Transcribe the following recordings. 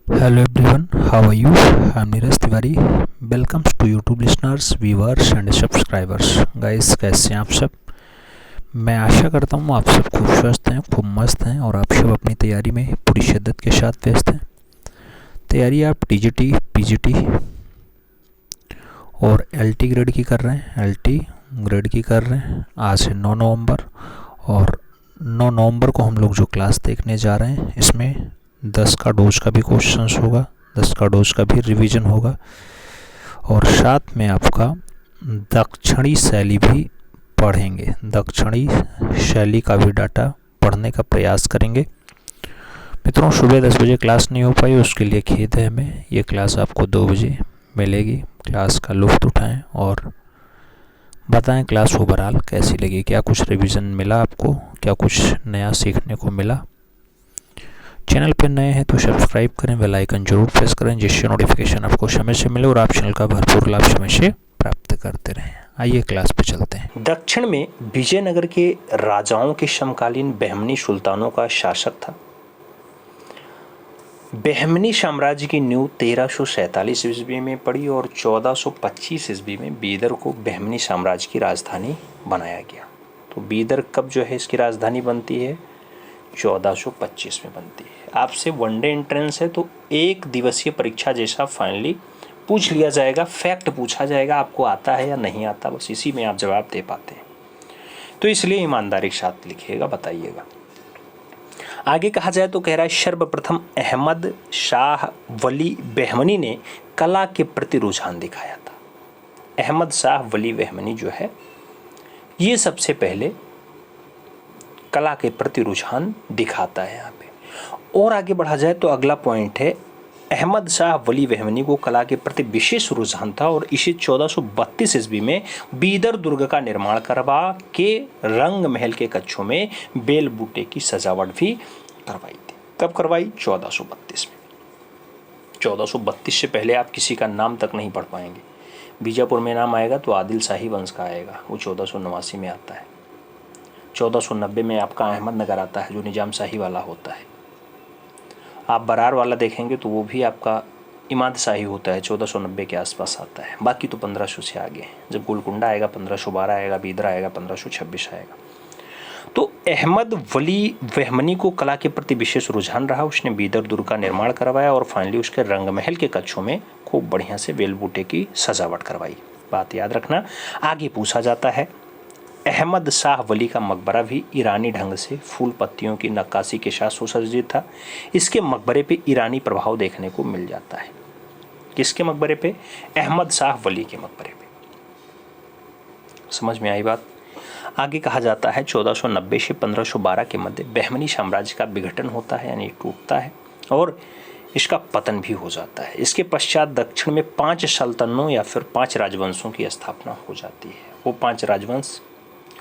Hello everyone, how are you? I'm Neeraj Tiwari. Welcomes to YouTube listeners, viewers and subscribers. Guys, कैसे हैं आप सब? मैं आशा करता हूँ आप सब खूब स्वस्थ हैं, खूब मस्त हैं और आप सब अपनी तैयारी में पूरी शिद्दत के साथ व्यस्त हैं। तैयारी आप टीजीटी, पीजीटी और एलटी ग्रेड की कर रहे हैं, एलटी ग्रेड की कर रहे हैं। आज है 9 नवंबर और 9 नवंबर को हम लोग जो क्लास देखने जा रहे हैं इसमें 10 का डोज का भी क्वेश्चंस होगा, 10 का डोज का भी रिवीजन होगा और साथ में आपका दक्षिणी शैली भी पढ़ेंगे। दक्षिणी शैली का भी डाटा पढ़ने का प्रयास करेंगे। मित्रों, सुबह 10 बजे क्लास नहीं हो पाई, उसके लिए खेद है हमें। ये क्लास आपको 2 बजे मिलेगी। क्लास का लुत्फ़ उठाएं और बताएं क्लास ओवरऑल कैसी लगी, क्या कुछ रिवीजन मिला आपको, क्या कुछ नया सीखने को मिला। चैनल पर नए हैं तो सब्सक्राइब करें, बेल आइकन जरूर प्रेस करें जिससे नोटिफिकेशन आपको समय से मिले और आप चैनल का भरपूर लाभ समय से प्राप्त करते रहें। आइए क्लास पे चलते हैं। दक्षिण में विजयनगर के राजाओं के समकालीन बहमनी सुल्तानों का शासक था। बहमनी साम्राज्य की नींव 1347 ईस्वी में पड़ी और 1425 ईस्वी में बीदर को बहमनी साम्राज्य की राजधानी बनाया गया। तो बीदर कब जो है इसकी राजधानी बनती है? 1425 में बनती है। आपसे वनडे एंट्रेंस है तो एक दिवसीय परीक्षा जैसा फाइनली पूछ लिया जाएगा, फैक्ट पूछा जाएगा, आपको आता है या नहीं आता, बस इसी में आप जवाब दे पाते हैं। तो इसलिए ईमानदारी के साथ लिखिएगा, बताइएगा। आगे कहा जाए तो कह रहा है सर्वप्रथम अहमद शाह वली बहमनी ने कला के प्रति रुझान दिखाया था। अहमद शाह वली बहमनी जो है ये सबसे पहले कला के प्रति रुझान दिखाता है यहाँ पे। और आगे बढ़ा जाए तो अगला पॉइंट है अहमद शाह वली बहमनी को कला के प्रति विशेष रुझान था और इसे 1432 ईस्वी में बीदर दुर्ग का निर्माण करवा के रंग महल के कक्षों में बेल बूटे की सजावट भी करवाई थी। कब करवाई? 1432 में। 1432 से पहले आप किसी का नाम तक नहीं पढ़ पाएंगे। बीजापुर में नाम आएगा तो आदिल शाही वंश का आएगा, वो 1489 में आता है। 1490 में आपका अहमद नगर आता है जो निजाम शाही वाला होता है। आप बरार वाला देखेंगे तो वो भी आपका इमाद शाही होता है, 1490 के आसपास आता है। बाकी तो 1500 से आगे हैं। जब गोलकुंडा आएगा 1512 आएगा, बीदर आएगा 1526 आएगा। तो अहमद वली बहमनी को कला के प्रति विशेष रुझान रहा। उसने बीदर दुर्ग का निर्माण करवाया और फाइनली उसके रंगमहल के कक्षों में खूब बढ़िया से बेलबूटे की सजावट करवाई। बात याद रखना, आगे पूछा जाता है अहमद शाह वली का मकबरा भी ईरानी ढंग से फूल पत्तियों की नक्काशी के साथ सुसज्जित था। इसके मकबरे पे ईरानी प्रभाव देखने को मिल जाता है। किसके मकबरे पे? अहमद शाह वली के मकबरे पे। समझ में आई बात? आगे कहा जाता है 1490 से 1512 के मध्य बहमनी साम्राज्य का विघटन होता है, यानी टूटता है और इसका पतन भी हो जाता है। इसके पश्चात दक्षिण में 5 सल्तनतों या फिर 5 राजवंशों की स्थापना हो जाती है। वो 5 राजवंश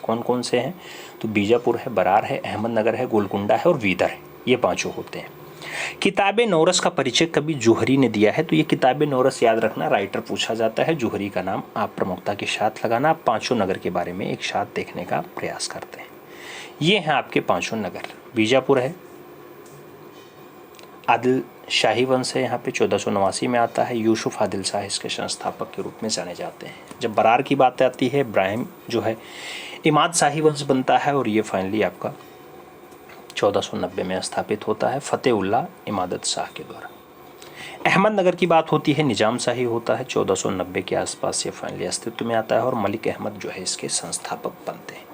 कौन कौन से हैं? तो बीजापुर है, बरार है, अहमदनगर है, गोलकुंडा है और बीदर है। ये 5 होते हैं। किताबे नौरस का परिचय कभी जोहरी ने दिया है। तो ये किताबे नौरस याद रखना, राइटर पूछा जाता है, जोहरी का नाम आप प्रमुखता के साथ लगाना। आप 5 नगर के बारे में एक साथ देखने का प्रयास करते हैं। ये हैं आपके 5 नगर। बीजापुर है, आदिल शाही वंश है, यहाँ पे 1489 में आता है। यूसुफ आदिल शाह इसके संस्थापक के रूप में जाने जाते हैं। जब बरार की बात आती है, इब्राहिम जो है इमाद शाही वंश बनता है और ये फाइनली आपका 1490 में स्थापित होता है फतेहुल्लाह इमादत शाह के द्वारा। अहमदनगर की बात होती है, निजाम शाही होता है। 1490 के आसपास ये फाइनली अस्तित्व में आता है और मलिक अहमद जो है इसके संस्थापक बनते हैं।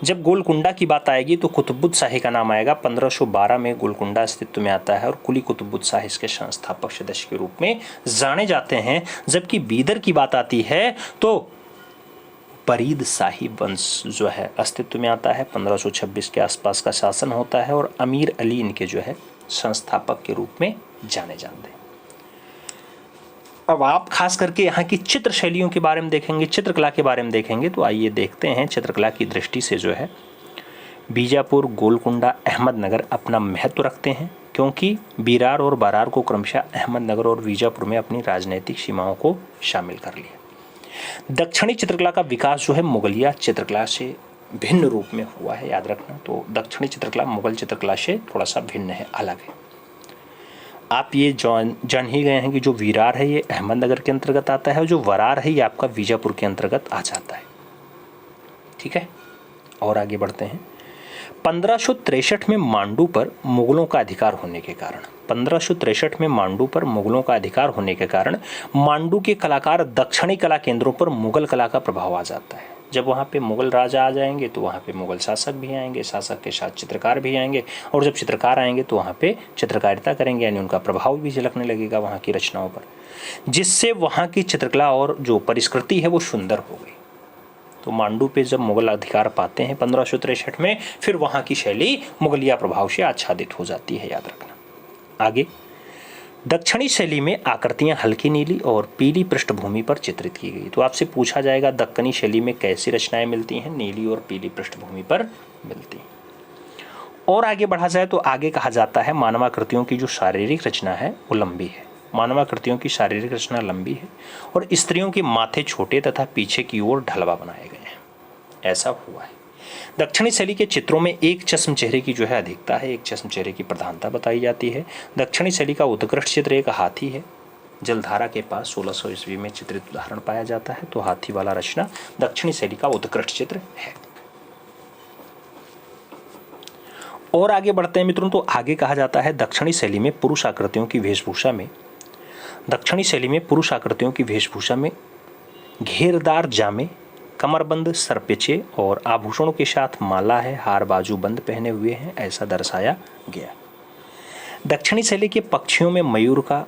जब गोलकुंडा की बात आएगी तो कुतुबुद्दीन शाही का नाम आएगा। 1512 में गोलकुंडा अस्तित्व में आता है और कुली कुतुबुद्दीन शाह इसके संस्थापक सदस्य के रूप में जाने जाते हैं। जबकि बीदर की बात आती है तो फरीद शाही वंश जो है अस्तित्व में आता है। 1526 के आसपास का शासन होता है और अमीर अली इनके जो है संस्थापक के रूप में जाने जाते हैं। अब आप खास करके यहाँ की चित्र शैलियों के बारे में देखेंगे, चित्रकला के बारे में देखेंगे। तो आइए देखते हैं चित्रकला की दृष्टि से जो है बीजापुर, गोलकुंडा, अहमदनगर अपना महत्व रखते हैं, क्योंकि बीरार और बरार को क्रमशः अहमदनगर और बीजापुर में अपनी राजनीतिक सीमाओं को शामिल कर लिया। दक्षिणी चित्रकला का विकास जो है मुगलिया चित्रकला से भिन्न रूप में हुआ है, याद रखना। तो दक्षिणी चित्रकला मुगल चित्रकला से थोड़ा सा भिन्न है, अलग है। आप ये जान ही गए हैं कि जो विरार है ये अहमदनगर के अंतर्गत आता है और जो वरार है ये आपका बीजापुर के अंतर्गत आ जाता है। ठीक है, और आगे बढ़ते हैं। 1563 में मांडू पर मुगलों का अधिकार होने के कारण 1563 में मांडू पर मुगलों का अधिकार होने के कारण मांडू के कलाकार दक्षिणी कला केंद्रों पर मुगल कला का प्रभाव आ जाता है। जब वहाँ पे मुगल राजा आ जाएंगे तो वहाँ पे मुगल शासक भी आएंगे, शासक के साथ चित्रकार भी आएंगे, और जब चित्रकार आएंगे तो वहाँ पे चित्रकारिता करेंगे, यानी उनका प्रभाव भी झलकने लगेगा वहाँ की रचनाओं पर, जिससे वहाँ की चित्रकला और जो परिष्कृति है वो सुंदर हो गई। तो मांडू पे जब मुगल अधिकार पाते हैं 1563 में, फिर वहाँ की शैली मुगलिया प्रभाव से आच्छादित हो जाती है, याद रखना। आगे, दक्षिणी शैली में आकृतियां हल्की नीली और पीली पृष्ठभूमि पर चित्रित की गई। तो आपसे पूछा जाएगा दक्कनी शैली में कैसी रचनाएं मिलती हैं? नीली और पीली पृष्ठभूमि पर मिलती हैं। और आगे बढ़ा जाए तो आगे कहा जाता है मानवाकृतियों की जो शारीरिक रचना है वो लंबी है। मानवाकृतियों की शारीरिक रचना लंबी है और स्त्रियों के माथे छोटे तथा पीछे की ओर ढलवा बनाए गए हैं, ऐसा हुआ है। दक्षिणी शैली के चित्रों में एक चश्म चेहरे की जो है अधिकता है, एक चश्म चेहरे की प्रधानता बताई जाती है। दक्षिणी शैली का उत्कृष्ट चित्र एक हाथी है। जलधारा के पास 1600 ईस्वी में चित्रित उदाहरण पाया जाता है, तो हाथी वाला रचना दक्षिणी शैली का उत्कृष्ट चित्र है। और आगे बढ़ते हैं मित्रों, तो आगे कहा जाता है दक्षिणी शैली में पुरुष आकृतियों की वेशभूषा में घेरदार जामे, कमरबंद सरपेचे और आभूषणों के साथ माला है, हार बाजू बंद पहने हुए हैं, ऐसा दर्शाया गया। दक्षिणी शैली के पक्षियों में मयूर का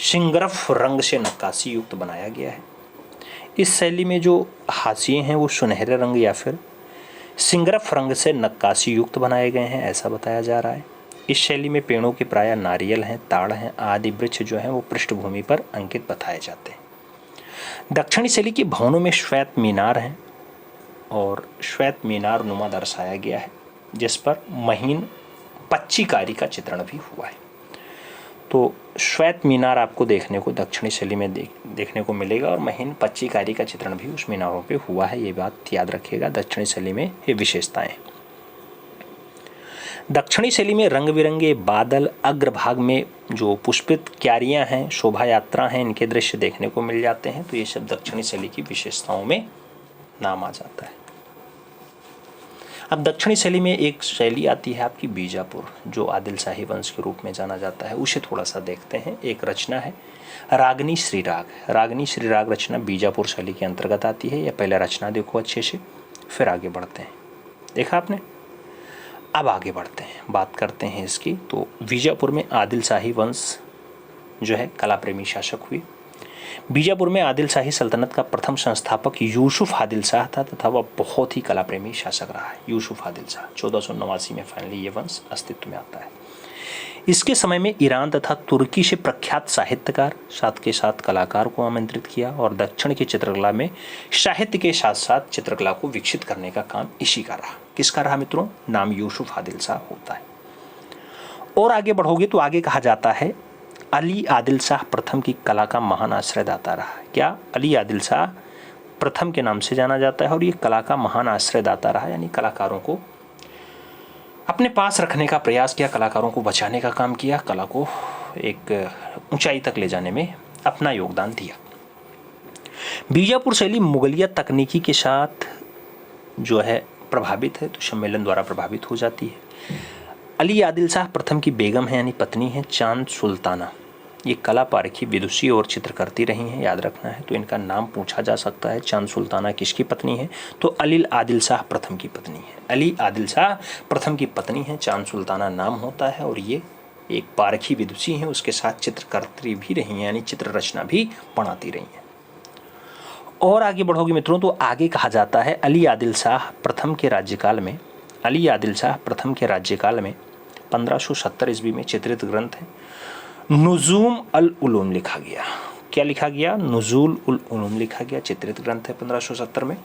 सिंगरफ रंग से नक्काशी युक्त बनाया गया है। इस शैली में जो हाशिए हैं वो सुनहरे रंग या फिर सिंगरफ रंग से नक्काशी युक्त बनाए गए हैं, ऐसा बताया जा रहा है। इस शैली में पेड़ों के प्राय नारियल हैं, ताड़ हैं आदि वृक्ष जो हैं वो पृष्ठभूमि पर अंकित बताए जाते हैं। दक्षिणी शैली के भवनों में श्वेत मीनार हैं और श्वेत मीनार नुमा दर्शाया गया है, जिस पर महीन पच्चीकारी का चित्रण भी हुआ है। तो श्वेत मीनार आपको देखने को दक्षिणी शैली में देखने को मिलेगा और महीन पच्चीकारी का चित्रण भी उस मीनारों पे हुआ है, ये बात याद रखिएगा। दक्षिणी शैली में ये विशेषताएं। दक्षिणी शैली में रंग बिरंगे बादल, अग्रभाग में जो पुष्पित क्यारियां हैं, शोभा यात्रा हैं, इनके दृश्य देखने को मिल जाते हैं। तो ये सब दक्षिणी शैली की विशेषताओं में नाम आ जाता है। अब दक्षिणी शैली में एक शैली आती है आपकी बीजापुर, जो आदिल शाही वंश के रूप में जाना जाता है, उसे थोड़ा सा देखते हैं। एक रचना है रागनी श्रीराग। रागनी श्रीराग रचना बीजापुर शैली के अंतर्गत आती है। यह पहले रचना देखो अच्छे से, फिर आगे बढ़ते हैं। देखा आपने? अब आगे बढ़ते हैं, बात करते हैं इसकी। तो बीजापुर में आदिल शाही वंश जो है कला प्रेमी शासक हुए। बीजापुर में आदिल शाही सल्तनत का प्रथम संस्थापक यूसुफ आदिल शाह था तथा वह बहुत ही कला प्रेमी शासक रहा है। यूसुफ आदिल शाह 1489 में फाइनली ये वंश अस्तित्व में आता है। इसके समय में ईरान तथा तुर्की से प्रख्यात साहित्यकार साथ के साथ कलाकार को आमंत्रित किया और दक्षिण की चित्रकला में साहित्य के साथ साथ चित्रकला को विकसित करने का काम इसी का रहा। किसका रहा मित्रों? नाम यूसुफ आदिल शाह होता है। और आगे बढ़ोगे तो आगे कहा जाता है अली आदिल शाह प्रथम की कला का महान आश्रयदाता रहा है। क्या? अली आदिल शाह प्रथम के नाम से जाना जाता है और ये कला का महान आश्रयदाता रहा, यानी कलाकारों को अपने पास रखने का प्रयास किया, कलाकारों को बचाने का काम किया, कला को एक ऊंचाई तक ले जाने में अपना योगदान दिया। बीजापुर शैली मुगलिया तकनीकी के साथ जो है प्रभावित है, तो सम्मेलन द्वारा प्रभावित हो जाती है। अली आदिल शाह प्रथम की बेगम है यानी पत्नी है चांद सुल्ताना। ये कला पारखी विदुषी और चित्रकर्ती रही हैं, याद रखना है। तो इनका नाम पूछा जा सकता है। चांद सुल्ताना किसकी पत्नी है? तो अली आदिल शाह प्रथम की पत्नी है। अली आदिल शाह प्रथम की पत्नी है, चांद सुल्ताना नाम होता है और ये एक पारखी विदुषी हैं, उसके साथ चित्रकर्ती भी रही हैं, यानी चित्र रचना भी बनाती रही हैं। और आगे बढ़ोगे मित्रों तो आगे कहा जाता है अली आदिल शाह प्रथम के राज्यकाल में 1570 ईस्वी में चित्रित ग्रंथ है नुजूम अल उलूम लिखा गया। क्या लिखा गया? नुजूल उल उलूम लिखा गया। चित्रित ग्रंथ है 1570 में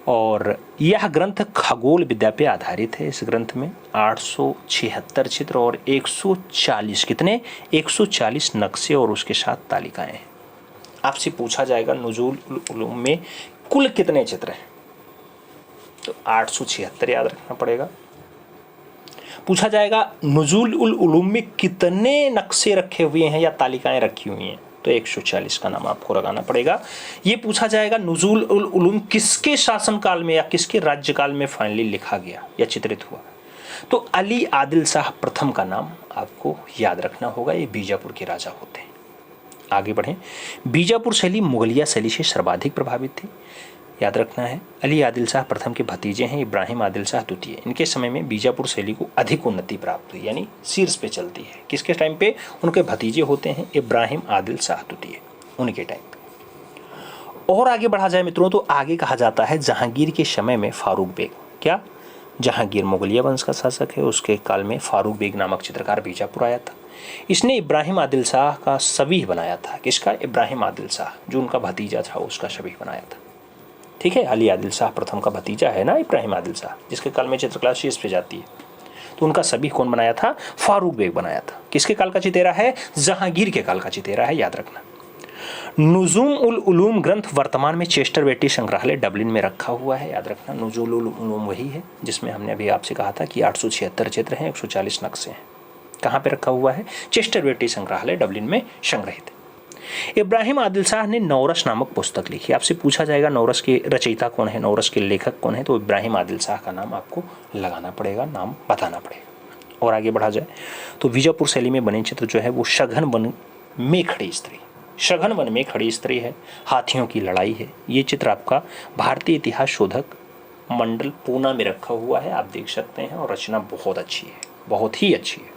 और यह ग्रंथ खगोल विद्या पे आधारित है। इस ग्रंथ में 876 चित्र और 140 नक्शे और उसके साथ तालिकाएं हैं। आपसे पूछा जाएगा नुजूल उल उलूम में कुल कितने चित्र हैं? तो 876 याद रखना पड़ेगा। पूछा जाएगा नुज़ुल उल उलूम में कितने नक्शे रखे हुए हैं या तालिकाएं रखी हुई हैं, तो 140 का नाम आपको लगाना पड़ेगा। ये पूछा जाएगा नुज़ुल उल उलूम किसके शासनकाल में या किसके राज्यकाल में फाइनली लिखा गया या चित्रित हुआ, तो अली आदिल शाह प्रथम का नाम आपको याद रखना होगा। ये बीजापुर के राजा होते हैं। आगे बढ़ें। बीजापुर शैली मुगलिया शैली से सर्वाधिक प्रभावित थी, याद रखना है। अली आदिल शाह प्रथम के भतीजे हैं इब्राहिम आदिल शाह द्वितीय। इनके समय में बीजापुर शैली को अधिक उन्नति प्राप्त हुई, यानी शीर्ष पे चलती है। किसके टाइम पे? उनके भतीजे होते हैं इब्राहिम आदिल शाह द्वितीय, उनके टाइम पे। और आगे बढ़ा जाए मित्रों, तो आगे कहा जाता है जहांगीर के समय में फारूक बेग, क्या जहांगीर मुगलिया वंश का शासक है, उसके काल में फारूक बेग नामक चित्रकार बीजापुर आया था। इसने इब्राहिम आदिल शाह का शबीह बनाया था। किसका? इब्राहिम आदिल शाह, जो उनका भतीजा था उसका शबीह बनाया था। ठीक है, अली आदिल शाह प्रथम का भतीजा है ना इब्राहिम आदिल शाह, जिसके काल में चित्रकला शीर्ष पे जाती है, तो उनका शबीह कौन बनाया था? फारूक बेग बनाया था। किसके काल का चितेरा है? जहांगीर के काल का चितेरा है, याद रखना। नुज़ुम उल उलूम ग्रंथ वर्तमान में चेस्टर बेटी संग्रहालय डबलिन में रखा हुआ है, याद रखना। नुज़ुल उल उलूम वही है जिसमें हमने अभी आपसे कहा था कि 876 चित्र हैं, 140 नक्शे हैं। कहाँ पे रखा हुआ है? चेस्टर बेटी संग्रहालय डबलिन में संग्रहित है। इब्राहिम आदिल शाह ने नौरस नामक पुस्तक लिखी। आपसे पूछा जाएगा नौरस के रचयिता कौन है, नौरस के लेखक कौन है, तो इब्राहिम आदिल शाह का नाम आपको लगाना पड़ेगा, नाम बताना पड़ेगा। और आगे बढ़ा जाए तो बीजापुर शैली में बने चित्र जो है वो सघन वन में खड़ी स्त्री, सघन वन में खड़ी स्त्री है, हाथियों की लड़ाई है। ये चित्र आपका भारतीय इतिहास शोधक मंडल पूना में रखा हुआ है, आप देख सकते हैं। और रचना बहुत अच्छी है, बहुत ही अच्छी है।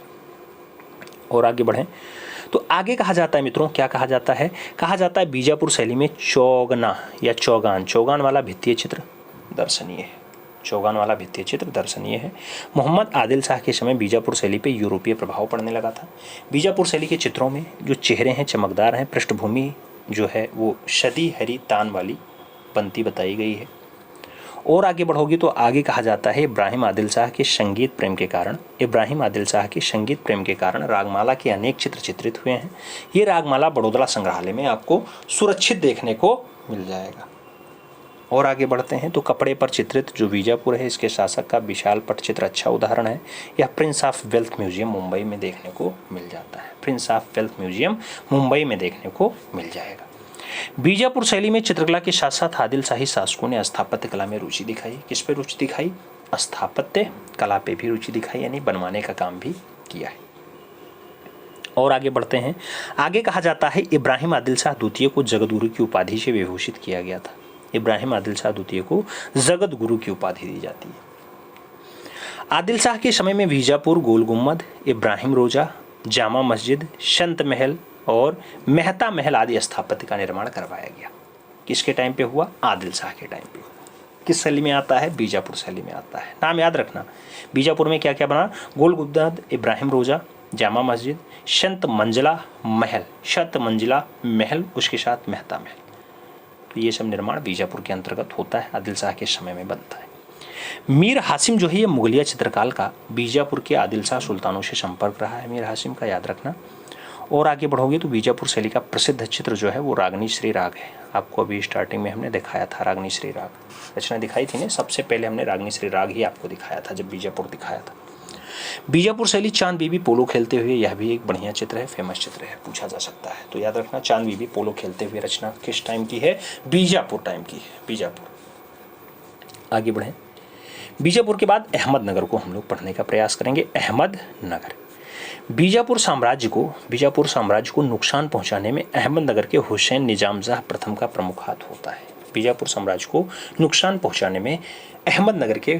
और आगे बढ़ें तो आगे कहा जाता है मित्रों, क्या कहा जाता है? कहा जाता है बीजापुर शैली में चौगना या चौगान, चौगान वाला भित्तीय चित्र दर्शनीय है। चौगान वाला भित्तीय चित्र दर्शनीय है। मोहम्मद आदिल शाह के समय बीजापुर शैली पे यूरोपीय प्रभाव पड़ने लगा था। बीजापुर शैली के चित्रों में जो चेहरे हैं चमकदार हैं, पृष्ठभूमि जो है वो शदी हरी तान वाली बनती बताई गई है। और आगे बढ़ोगे तो आगे कहा जाता है इब्राहिम आदिल शाह के संगीत प्रेम के कारण, इब्राहिम आदिल शाह के संगीत प्रेम के कारण रागमाला के अनेक चित्र चित्रित हुए हैं। ये रागमाला बड़ौदा संग्रहालय में आपको सुरक्षित देखने को मिल जाएगा। और आगे बढ़ते हैं तो कपड़े पर चित्रित जो बीजापुर है इसके शासक का विशाल पटचित्र अच्छा उदाहरण है। यह Prince of wealth museum Mumbai में देखने को मिल जाता है। Prince of wealth museum Mumbai में देखने को मिल जाएगा। बीजापुर शैली में चित्रकला के साथ साथ आदिल शाही शासकों ने स्थापत्य कला में रुचि दिखाई। किस पे रुचि दिखाई? स्थापत्य कला पे भी रुचि दिखाई, यानी बनवाने का काम भी किया है। और आगे बढ़ते हैं। आगे कहा जाता है इब्राहिम आदिल शाह द्वितीय को जगत गुरु की उपाधि से विभूषित किया गया था। इब्राहिम आदिल शाह द्वितीय को जगत गुरु की उपाधि दी जाती है। आदिल शाह के समय में बीजापुर गोल गुम्बद, इब्राहिम रोजा, जामा मस्जिद, संत महल और मेहता महल आदि स्थापत्य का निर्माण करवाया गया। किसके टाइम पे हुआ? आदिल शाह के टाइम पे। किस शैली में आता है? बीजापुर शैली में आता है। नाम याद रखना। बीजापुर में क्या क्या बना? गोल गुम्बद, इब्राहिम रोजा, जामा मस्जिद, संत मंजिला महल, शत मंजिला महल, उसके साथ मेहता महल। तो ये सब निर्माण बीजापुर के अंतर्गत होता है, आदिल शाह के समय में बनता है। मीर हासिम जो है ये मुगलिया चित्रकाल का बीजापुर के आदिल शाह सुल्तानों से संपर्क रहा है, मीर हासिम का, याद रखना। और आगे बढ़ोगे तो बीजापुर शैली का प्रसिद्ध चित्र जो है वो रागनी श्री राग है। आपको अभी स्टार्टिंग में हमने दिखाया था रागनी श्री राग, रचना दिखाई थी ना, सबसे पहले हमने रागनी श्री राग ही आपको दिखाया था जब बीजापुर दिखाया था। बीजापुर शैली चांद बीबी पोलो खेलते हुए, यह भी एक बढ़िया चित्र है, फेमस चित्र है, पूछा जा सकता है। तो याद रखना, चांद बीबी पोलो खेलते हुए रचना किस टाइम की है? बीजापुर टाइम की है, बीजापुर। आगे बढ़ें। बीजापुर के बाद अहमदनगर को हम लोग पढ़ने का प्रयास करेंगे। अहमदनगर बीजापुर साम्राज्य को नुकसान पहुंचाने में अहमदनगर के हुसैन निजाम शाह प्रथम का प्रमुख हाथ होता है। बीजापुर साम्राज्य को नुकसान पहुंचाने में अहमदनगर के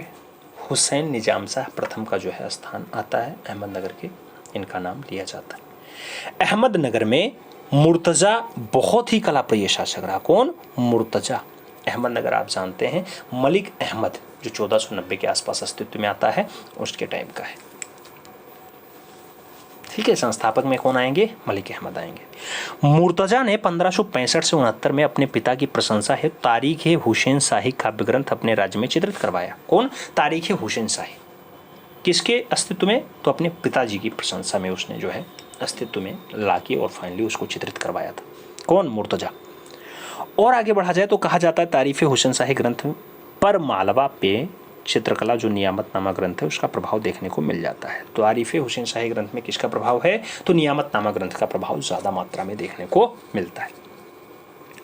हुसैन निजाम शाह प्रथम का जो है स्थान आता है। अहमदनगर के इनका नाम लिया जाता है। अहमदनगर में मुर्तजा बहुत ही कलाप्रिय शासक रहा। कौन? मुर्तजा। अहमदनगर आप जानते हैं मलिक अहमद जो 1490 के आसपास अस्तित्व में आता है, उसके टाइम का है। ठीक है, संस्थापक में कौन आएंगे? मलिक अहमद आएंगे। मुर्तजा ने 1565 से 69 में अपने पिता की प्रशंसा है तारीख-ए हुसैन शाही काव्य ग्रंथ अपने राज्य में चित्रित करवाया। कौन? तारीख-ए हुसैन शाही। किसके अस्तित्व में? तो अपने पिताजी की प्रशंसा में उसने जो है अस्तित्व में लाके और फाइनली उसको चित्रित करवाया था। कौन? मुर्तजा। और आगे बढ़ा जाए तो कहा जाता है तारीफ-ए हुसैन शाही ग्रंथ पर मालवा पे चित्रकला जो नियामत नामा ग्रंथ है उसका प्रभाव देखने को मिल जाता है। तो तारीफ हुसैन शाही ग्रंथ में किसका प्रभाव है? तो नियामत नामा ग्रंथ का प्रभाव ज़्यादा मात्रा में देखने को मिलता है।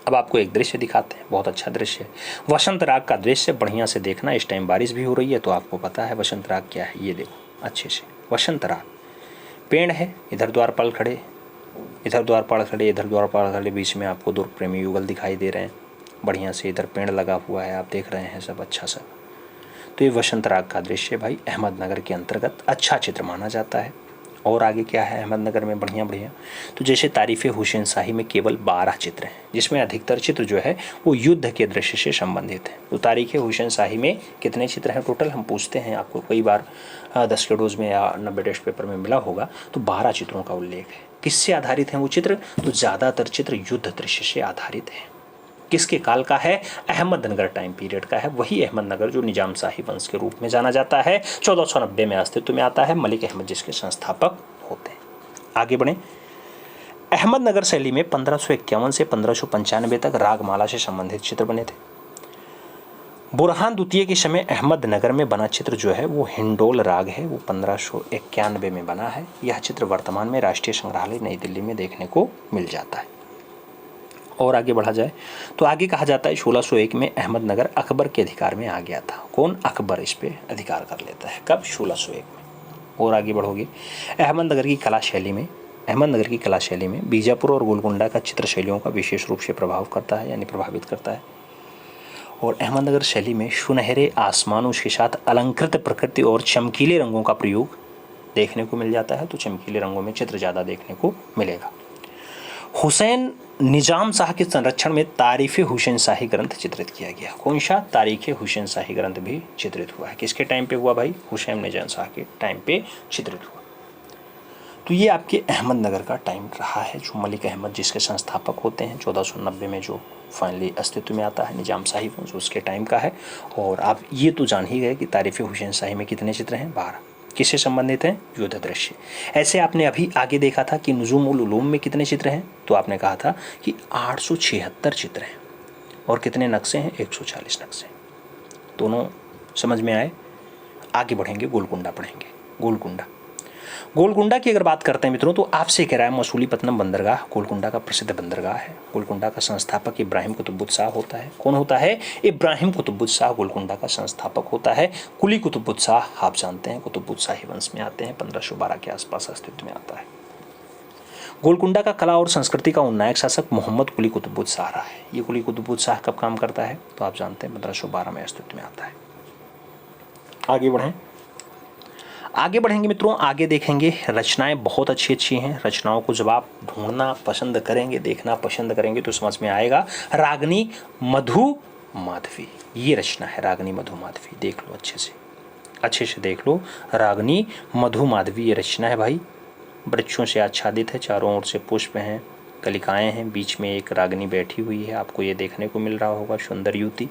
अब आपको एक दृश्य दिखाते हैं, बहुत अच्छा दृश्य है। वसंत राग का दृश्य बढ़िया से देखना। इस टाइम बारिश भी हो रही है तो आपको पता है वसंत राग क्या है। ये देखो अच्छे से, वसंत राग पेड़ है, इधर द्वारपाल खड़े, इधर द्वारपाल खड़े, इधर द्वारपाल खड़े, बीच में आपको दो प्रेमी युगल दिखाई दे रहे हैं बढ़िया से। इधर पेड़ लगा हुआ है, आप देख रहे हैं सब अच्छा सा। तो ये वसंत राग का दृश्य भाई अहमदनगर के अंतर्गत अच्छा चित्र माना जाता है। और आगे क्या है अहमदनगर में बढ़िया बढ़िया, तो जैसे तारीफ़ हुसैन शाही में केवल 12 चित्र हैं, जिसमें अधिकतर चित्र जो है वो युद्ध के दृश्य से संबंधित है। तो तारीख़ हुसैन शाही में कितने चित्र हैं टोटल? हम पूछते हैं आपको कई बार 10 के डोज में या 90 टेस्ट पेपर में मिला होगा। तो 12 चित्रों का उल्लेख है। किससे आधारित हैं वो चित्र? तो ज़्यादातर चित्र युद्ध दृश्य से आधारित हैं। किसके काल का है? अहमदनगर टाइम पीरियड का है। वही अहमदनगर जो निजाम शाही वंश के रूप में जाना जाता है, 1490 में अस्तित्व में आता है। मलिक अहमद जिसके संस्थापक होते हैं। आगे बढ़ें। अहमदनगर शैली में 1551 से 1595 तक रागमाला से संबंधित चित्र बने थे। बुरहान द्वितीय के समय अहमदनगर में बना चित्र जो है वो हिंडोल राग है, वो 1591 में बना है। यह चित्र वर्तमान में राष्ट्रीय संग्रहालय नई दिल्ली में देखने को मिल जाता है। और आगे बढ़ा जाए तो आगे कहा जाता है 1601 में अहमदनगर अकबर के अधिकार में आ गया था। कौन? अकबर इस पे अधिकार कर लेता है। कब? 1601 में। और आगे बढ़ोगे, अहमदनगर की कला शैली में बीजापुर और गोलकुंडा का चित्र शैलियों का विशेष रूप से प्रभाव करता है, यानी प्रभावित करता है। और अहमदनगर शैली में सुनहरे आसमानों के साथ अलंकृत प्रकृति और चमकीले रंगों का प्रयोग देखने को मिल जाता है। तो चमकीले रंगों में चित्र ज़्यादा देखने को मिलेगा। हुसैन निजाम शाह के संरक्षण में तारीफ़ हुसैन शाही ग्रंथ चित्रित किया गया। कौन सा? तारीख़ हुसैन शाही ग्रंथ भी चित्रित हुआ है। किसके टाइम पे हुआ भाई? हुसैन निजाम शाह के टाइम पे चित्रित हुआ। तो ये आपके अहमदनगर का टाइम रहा है, जो मलिक अहमद जिसके संस्थापक होते हैं, 1490 में जो फाइनली अस्तित्व में आता है निजाम शाही वंश, उसके टाइम का है। और आप ये तो जान ही गए कि तारीफ़ हुसैन शाही में कितने चित्र हैं? 12। किससे संबंधित हैं? युद्ध दृश्य। ऐसे आपने अभी आगे देखा था कि नुज़ूम उल उलूम में कितने चित्र हैं? तो आपने कहा था कि 876 चित्र हैं। और कितने नक्शे हैं? 140 नक्शे। दोनों समझ में आए? आगे बढ़ेंगे, गोलकुंडा पढ़ेंगे। गोलकुंडा की अगर बात करते हैं मित्रों, तो आपसे कह रहा है मसूलीपट्टनम बंदरगाह गोलकुंडा का प्रसिद्ध बंदरगाह है। गोलकुंडा का संस्थापक इब्राहिम कुतुबुद्दीन शाह होता है। कौन होता है? इब्राहिम कुतुबुद्दीन शाह गोलकुंडा का संस्थापक होता है। कुली कुतुबुद्दीन शाह आप जानते हैं कुतुबुद्दीन शाही वंश में आते हैं, 1512 के आसपास अस्तित्व में आता है। गोलकुंडा का कला और संस्कृति का उन्नायक शासक मोहम्मद कुली कुतुबुद्दीन शाह रहा है। ये कुली कुतुबुद्दीन शाह कब काम करता है? तो आप जानते हैं 1512 में अस्तित्व में आता है। आगे बढ़ेंगे मित्रों, आगे देखेंगे रचनाएं बहुत अच्छी हैं। रचनाओं को जब आप ढूंढना पसंद करेंगे, देखना पसंद करेंगे तो समझ में आएगा। रागनी मधु माधवी, ये रचना है रागनी मधु माधवी। देख लो अच्छे से देख लो। रागनी मधु माधवी ये रचना है भाई। वृक्षों से आच्छादित है, चारों ओर से पुष्प हैं, कलिकाएं हैं, बीच में एक रागनी बैठी हुई है। आपको ये देखने को मिल रहा होगा, सुंदर युवती।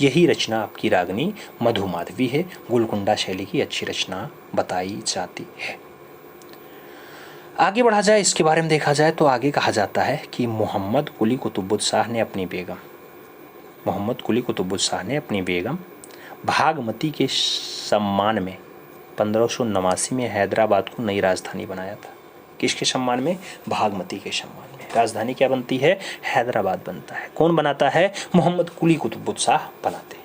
यही रचना आपकी रागनी मधु माधवी है। गोलकुंडा शैली की अच्छी रचना बताई जाती है। आगे बढ़ा जाए, इसके बारे में देखा जाए तो आगे कहा जाता है कि मोहम्मद कुली कुतुबुद्दीन शाह ने अपनी बेगम भागमती के सम्मान में 1589 में हैदराबाद को नई राजधानी बनाया था। किसके सम्मान में? भागमती के सम्मान में। राजधानी क्या बनती है? हैदराबाद बनता है। कौन बनाता है? मोहम्मद कुली कुतुबुद्दीन शाह बनाते हैं।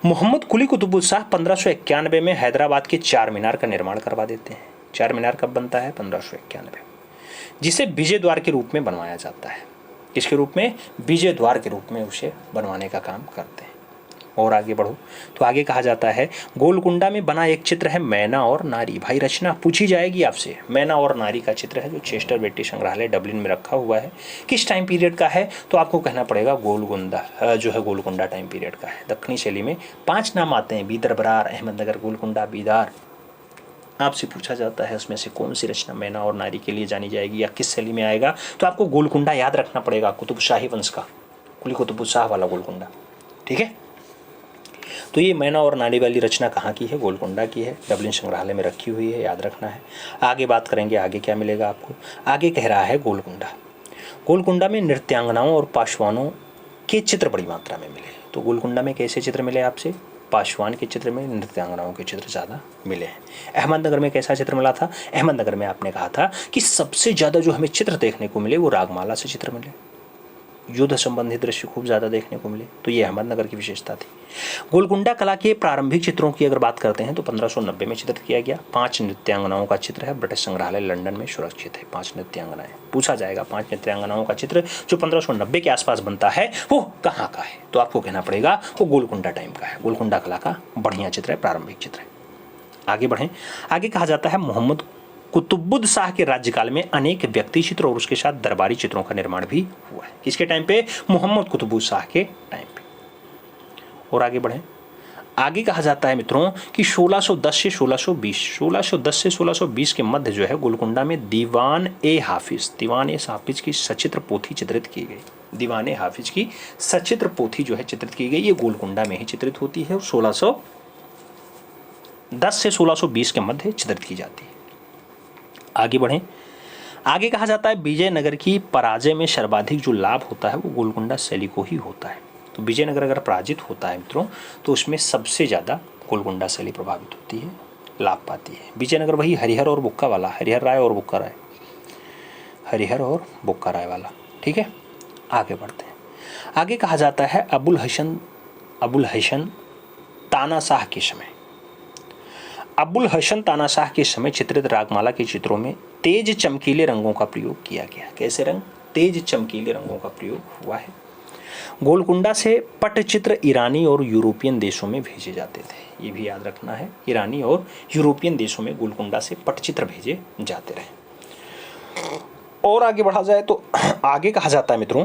मोहम्मद कुली कुतुबुद्दीन शाह 1591 में हैदराबाद के चार मीनार का निर्माण करवा देते हैं। चार मीनार कब बनता है? 1591, जिसे विजय द्वार के रूप में बनवाया जाता है। किसके रूप में? विजय द्वार के रूप में उसे बनवाने का काम करते हैं। और आगे बढ़ो तो आगे कहा जाता है गोलकुंडा में बना एक चित्र है मैना और नारी। भाई रचना पूछी जाएगी आपसे। मैना और नारी का चित्र है जो चेस्टर बेटी संग्रहालय डबलिन में रखा हुआ है। किस टाइम पीरियड का है? तो आपको कहना पड़ेगा गोलकुंडा टाइम पीरियड का है। दक्षिणी शैली में 5 नाम आते हैं, बीदर, बरार, अहमदनगर, गोलकुंडा, बीदार। आपसे पूछा जाता है उसमें से कौन सी रचना मैना और नारी के लिए जानी जाएगी या किस शैली में आएगा, तो आपको गोलकुंडा याद रखना पड़ेगा, कुतुबशाही वंश का, कुली कुतुबुद्दीन शाह वाला गोलकुंडा। ठीक है, तो ये मैना और नारी वाली रचना कहाँ की है? गोलकुंडा की है, डबलिन संग्रहालय में रखी हुई है, याद रखना है। आगे बात करेंगे, आगे क्या मिलेगा आपको। आगे कह रहा है गोलकुंडा में नृत्यांगनाओं और पाशवानों के चित्र बड़ी मात्रा में मिले। तो गोलकुंडा में कैसे चित्र मिले आपसे? पासवान के चित्र में, नृत्यांगनाओं के चित्र ज़्यादा मिले हैं। अहमदनगर में कैसा चित्र मिला था? अहमदनगर में आपने कहा था कि सबसे ज़्यादा जो हमें चित्र देखने को मिले वो रागमाला से चित्र मिले, युद्ध संबंधी दृश्य खूब ज़्यादा देखने को मिले। तो ये अहमदनगर की विशेषता थी। गोलकुंडा कला के प्रारंभिक चित्रों की अगर बात करते हैं तो 1590 में चित्रित किया गया। 5 नृत्यांगनाओं का चित्र है, ब्रिटिश संग्रहालय लंदन में सुरक्षित है। 5 नृत्यांगनाएं पूछा जाएगा। 5 नृत्यांगनाओं का चित्र जो 1590 के आसपास बनता है वो कहाँ का है? तो आपको कहना पड़ेगा वो गोलकुंडा टाइम का है। गोलकुंडा कला का बढ़िया चित्र है, प्रारंभिक चित्र है। आगे बढ़ें। आगे कहा जाता है मोहम्मद कुतुबुद्दीन शाह के राज्यकाल में अनेक व्यक्ति चित्र और उसके साथ दरबारी चित्रों का निर्माण भी हुआ है। किसके टाइम पे? मोहम्मद कुतुबुद्दीन शाह के टाइम पे। और आगे बढ़ें। आगे कहा जाता है मित्रों कि 1610 से 1620 के मध्य जो है गोलकुंडा में दीवान ए हाफिज की सचित्र पोथी चित्रित की गई। दीवान ए हाफिज की सचित्र पोथी जो है चित्रित की गई, ये गोलकुंडा में ही चित्रित होती है और 1610 से 1620 के मध्य चित्रित की जाती है। आगे बढ़ें। आगे कहा जाता है विजयनगर की पराजय में सर्वाधिक जो लाभ होता है वो गोलकुंडा शैली को ही होता है। तो विजयनगर अगर पराजित होता है मित्रों तो उसमें सबसे ज़्यादा गोलकुंडा शैली प्रभावित होती है, लाभ पाती है। विजयनगर वही हरिहर और बुक्का वाला, हरिहर राय और बुक्का राय वाला। ठीक है, आगे बढ़ते हैं। आगे कहा जाता है अबुल हसन तानाशाह के समय। अबुल हसन तानाशाह के समय चित्रित रागमाला के चित्रों में तेज चमकीले रंगों का प्रयोग किया गया। कैसे रंग? तेज चमकीले रंगों का प्रयोग हुआ है। गोलकुंडा से पटचित्र ईरानी और यूरोपियन देशों में भेजे जाते थे। ये भी याद रखना है, ईरानी और यूरोपियन देशों में गोलकुंडा से पटचित्र भेजे जाते रहे। और आगे बढ़ा जाए तो आगे कहा जाता है मित्रों,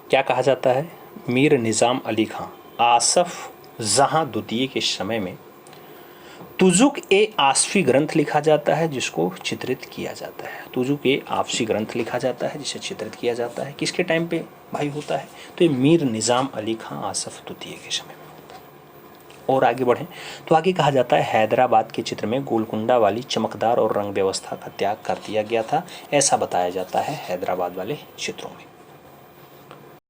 क्या कहा जाता है? मीर निज़ाम अली खां आसफ जहां द्वितीय के समय में तुजुक ए आसफी ग्रंथ लिखा जाता है जिसको चित्रित किया जाता है। तुजुक ए आसफी ग्रंथ लिखा जाता है जिसे चित्रित किया जाता है। किसके टाइम पे भाई होता है? तो ये मीर निज़ाम अली खां आसफ द्वितीय के समय में होता है। और आगे बढ़ें तो आगे कहा जाता है हैदराबाद के चित्र में गोलकुंडा वाली चमकदार और रंग व्यवस्था का त्याग कर दिया गया था, ऐसा बताया जाता है हैदराबाद वाले चित्रों में।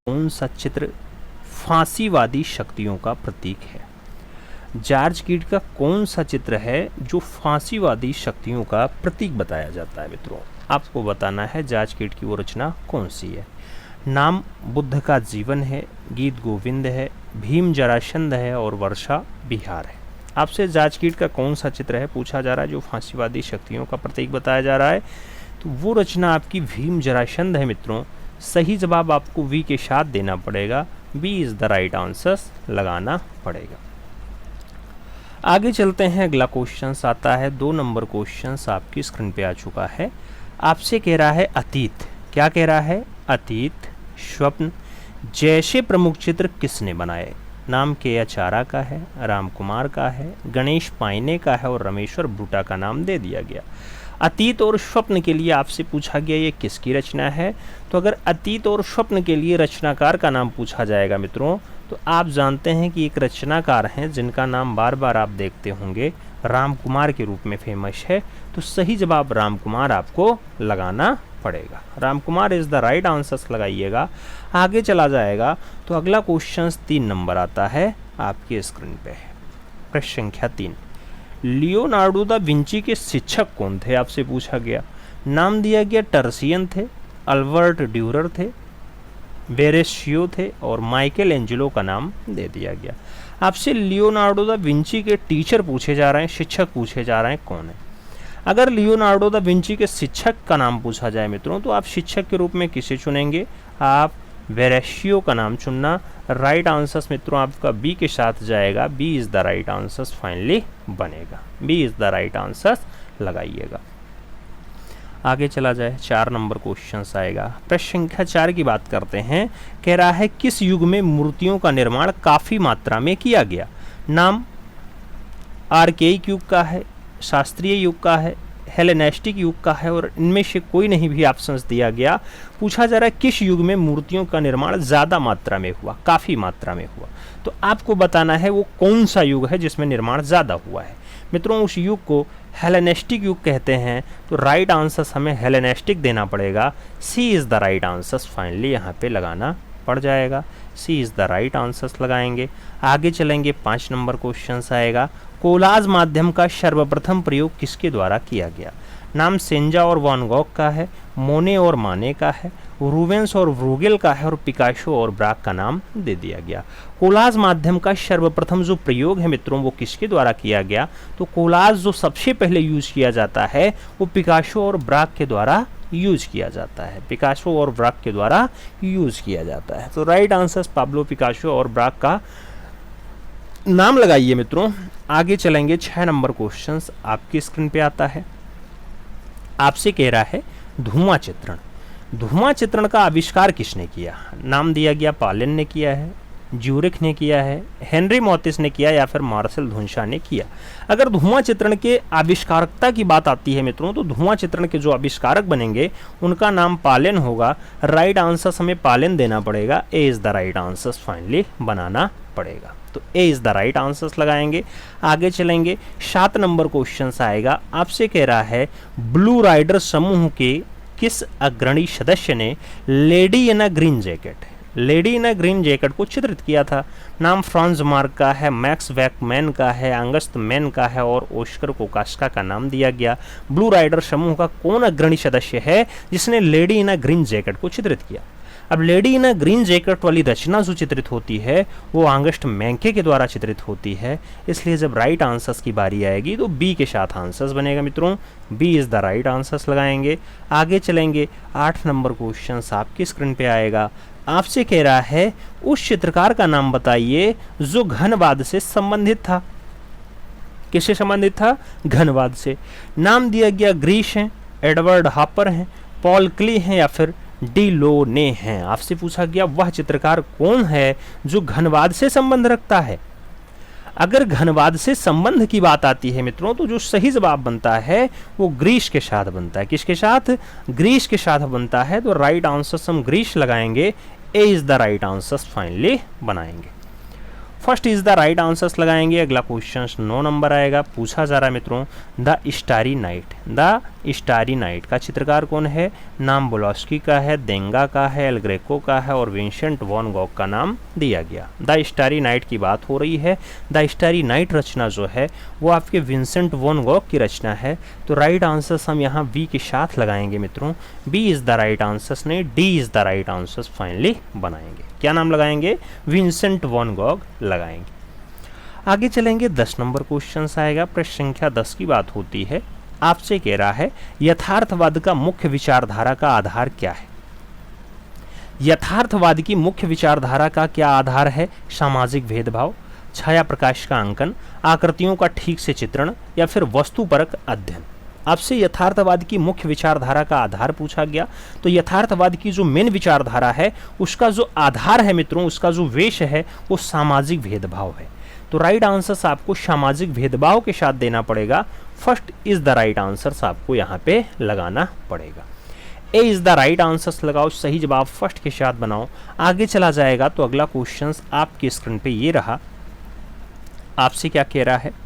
कौन सा चित्र फांसीवादी शक्तियों का प्रतीक है? जॉर्ज कीट का कौन सा चित्र है जो फांसीवादी शक्तियों का प्रतीक बताया जाता है? मित्रों आपको बताना है जॉर्ज कीट की वो रचना कौन सी है। नाम बुद्ध का जीवन है, गीत गोविंद है, भीम जरासंध है और वर्षा बिहार है। आपसे जॉर्ज कीट का कौन सा चित्र है पूछा जा रहा है जो फांसीवादी शक्तियों का प्रतीक बताया जा रहा है? तो वो रचना आपकी भीम जरासंध है। मित्रों सही जवाब आपको वी के साथ देना पड़ेगा, B is the right answer लगाना पड़ेगा। आगे चलते हैं। अगला क्वेश्चन आता है 2 नंबर क्वेश्चन आपकी स्क्रीन पे आ चुका है। आपसे कह रहा है अतीत। क्या कह रहा है? अतीत, स्वप्न जैसे प्रमुख चित्र किसने बनाए? नाम के आचार्य का है, राम कुमार का है, गणेश पाइने का है और रमेश्वर बूटा का नाम दे दिया गया। अतीत और स्वप्न के लिए आपसे पूछा गया ये किसकी रचना है? तो अगर अतीत और स्वप्न के लिए रचनाकार का नाम पूछा जाएगा मित्रों तो आप जानते हैं कि एक रचनाकार हैं जिनका नाम बार बार आप देखते होंगे, राम कुमार के रूप में फेमस है। तो सही जवाब राम कुमार आपको लगाना पड़ेगा। Ram Kumar is the right answer लगाइएगा। आगे चला जाएगा तो अगला क्वेश्चन 3 नंबर आता है आपकी स्क्रीन पे है। प्रश्न संख्या 3, लियोनार्डो दा विंची के शिक्षक कौन थे? आपसे पूछा गया। नाम दिया गया टर्सियन थे, अल्बर्ट ड्यूरर थे, वेरेशियो थे और माइकल एंजेलो का नाम दे दिया गया। आपसे लियोनार्डो दा विंची के टीचर पूछे जा रहे हैं, शिक्षक पूछे जा रहे हैं, कौन है? अगर लियोनार्डो दा विंची के शिक्षक का नाम पूछा जाए मित्रों तो आप शिक्षक के रूप में किसे चुनेंगे? आप वेरेशियो का नाम चुनना। राइट आंसर मित्रों आपका बी के साथ जाएगा, B is the right answer finally बनेगा। B is the right answer लगाइएगा। आगे चला जाए 4 नंबर क्वेश्चन आएगा। प्रश्न संख्या 4 की बात करते हैं। कह रहा है किस युग में मूर्तियों का निर्माण काफ़ी मात्रा में किया गया? नाम आर्केइक युग का है, शास्त्रीय युग का है, हेलेनिस्टिक युग का है और इनमें से कोई नहीं भी ऑप्शंस दिया गया। पूछा जा रहा है किस युग में मूर्तियों का निर्माण ज़्यादा मात्रा में हुआ, काफ़ी मात्रा में हुआ। तो आपको बताना है वो कौन सा युग है जिसमें निर्माण ज़्यादा हुआ है। मित्रों उस युग को हेलेनिस्टिक युग कहते हैं। तो राइट आंसर हमें हेलेनिस्टिक देना पड़ेगा। C is the right answer finally यहाँ पे लगाना पड़ जाएगा। C is the right answers लगाएंगे। आगे चलेंगे 5 नंबर क्वेश्चन आएगा, कोलाज माध्यम का सर्वप्रथम प्रयोग किसके द्वारा किया गया? नाम सेंजा और वैन गॉग का है, मोने और माने का है, रूबेंस और व्रूगेल का है और पिकासो और ब्राक का नाम दे दिया गया। कोलाज माध्यम का सर्वप्रथम जो प्रयोग है मित्रों वो किसके द्वारा किया गया? तो कोलाज जो सबसे पहले यूज किया जाता है वो पिकासो और ब्राक के द्वारा यूज किया जाता है। पिकासो और ब्राक के द्वारा यूज किया जाता है। तो राइट आंसर पाब्लो पिकासो और ब्राक का नाम लगाइए मित्रों। आगे चलेंगे 6 नंबर क्वेश्चन आपकी स्क्रीन पे आता है। आपसे कह रहा है धुआं चित्रण। धुआं चित्रण का आविष्कार किसने किया? नाम दिया गया पालिन ने किया है, ज्यूरिख ने किया है, हेनरी मोतिस ने किया या फिर मार्सेल धुनशा ने किया। अगर धुआं चित्रण के आविष्कारकता की बात आती है मित्रों तो धुआं चित्रण के जो आविष्कारक बनेंगे उनका नाम पालिन होगा। राइट आंसर हमें पालिन देना पड़ेगा। A is the right answer finally बनाना पड़ेगा। तो A is the right answers लगाएंगे। आगे चलेंगे 7 नंबर क्वेश्चन आएगा। आपसे कह रहा है ब्लू राइडर समूह के किस अग्रणी सदस्य ने lady in a green jacket को चित्रित किया था? नाम फ्रांज मार्क का है, मैक्स वैकमैन का है, अंगस्त मैन का है और ओस्कर कोकास्का का नाम दिया गया। ब्लू राइडर समूह का कौन अग्रणी सदस्य है जिसने lady in a green jacket को चित्रित किया? अब lady in a green jacket वाली रचना जो चित्रित होती है वो अंगस्ट मैंके के द्वारा चित्रित होती है। इसलिए जब राइट आंसर्स की बारी आएगी तो बी के साथ आंसर्स बनेगा मित्रों। B is the right answers लगाएंगे। आगे चलेंगे 8 नंबर क्वेश्चन आपकी स्क्रीन पे आएगा। आपसे कह रहा है उस चित्रकार का नाम बताइए जो घनवाद से संबंधित था। किससे संबंधित था? घनवाद से। नाम दिया गया ग्रीश हैं, एडवर्ड हापर हैं, पॉल क्ली हैं या फिर डी लोने हैं। आपसे पूछा गया वह चित्रकार कौन है जो घनवाद से संबंध रखता है। अगर घनवाद से संबंध की बात आती है मित्रों तो जो सही जवाब बनता है वो ग्रीश के साथ बनता है। किसके साथ? ग्रीश के साथ बनता है। तो राइट आंसर हम ग्रीश लगाएंगे। A is the right answer finally बनाएंगे। First is the right answers लगाएंगे। अगला क्वेश्चन 9 नंबर आएगा। पूछा जा रहा है मित्रों द स्टारी नाइट का चित्रकार कौन है? नाम बोलॉस्की का है, देंगा का है, एल ग्रेको का है और विंसेंट वैन गॉग का नाम दिया गया। द स्टारी नाइट की बात हो रही है। द स्टारी नाइट रचना जो है वो आपके विंसेंट वैन गॉग की रचना है। तो राइट आंसर्स हम यहाँ बी के साथ लगाएंगे मित्रों। B is the right answers नहीं, D is the right answers finally बनाएंगे। क्या नाम लगाएंगे? विंसेंट वैन गॉग लगाएंगे। आगे चलेंगे 10 नंबर क्वेश्चन आएगा। प्रश्न संख्या 10 की बात होती है। आपसे कह रहा है यथार्थवाद का मुख्य विचारधारा का आधार क्या है? यथार्थवाद की मुख्य विचारधारा का क्या आधार है? सामाजिक भेदभाव, छाया प्रकाश का अंकन, आकृतियों का ठीक से चित्रण या फिर वस्तुपरक अध्ययन। आपसे यथार्थवाद की मुख्य विचारधारा का आधार पूछा गया। तो यथार्थवाद की जो मेन विचारधारा है उसका जो आधार है मित्रों, उसका जो वेश है वो सामाजिक भेदभाव है। तो राइट आंसर आपको सामाजिक भेदभाव के साथ देना पड़ेगा। First is the right answer आपको यहाँ पे लगाना पड़ेगा। A is the right answer लगाओ, सही जवाब फर्स्ट के साथ बनाओ। आगे चला जाएगा तो अगला क्वेश्चन आपकी स्क्रीन पे ये रहा। आपसे क्या कह रहा है?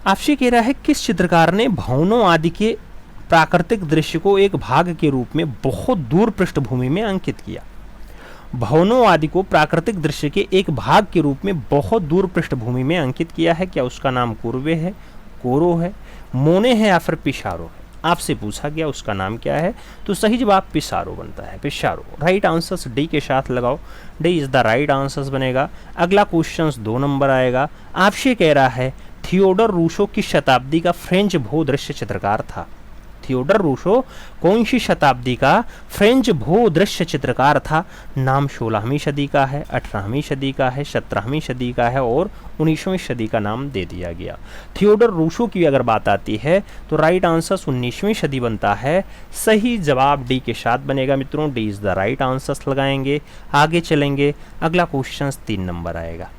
आपसे कह रहा है किस चित्रकार ने भवनों आदि के प्राकृतिक दृश्य को एक भाग के रूप में बहुत दूर पृष्ठभूमि में अंकित किया? भवनों आदि को प्राकृतिक दृश्य के एक भाग के रूप में बहुत दूर पृष्ठभूमि में अंकित किया है। क्या उसका नाम कुर्वे है, कोरो है, मोने है या फिर पिसारो है? आपसे पूछा गया उसका नाम क्या है? तो सही जवाब पिसारो बनता है। पिसारो राइट आंसर डी के साथ लगाओ। D is the right answer बनेगा। अगला क्वेश्चन 2 नंबर आएगा। आपसे कह रहा है थियोडर रूसो किस शताब्दी का फ्रेंच भूदृश्य चित्रकार था? थियोडर रूसो कौन सी शताब्दी का फ्रेंच भूदृश्य चित्रकार था? नाम 16वीं सदी का है, 18वीं सदी का है, 17वीं सदी का है और 19वीं सदी का नाम दे दिया गया। थियोडर रूसो की अगर बात आती है तो राइट आंसर 19वीं सदी बनता है। सही जवाब डी के साथ बनेगा मित्रों। D is the right answer लगाएंगे। आगे चलेंगे। अगला क्वेश्चन 3 नंबर आएगा।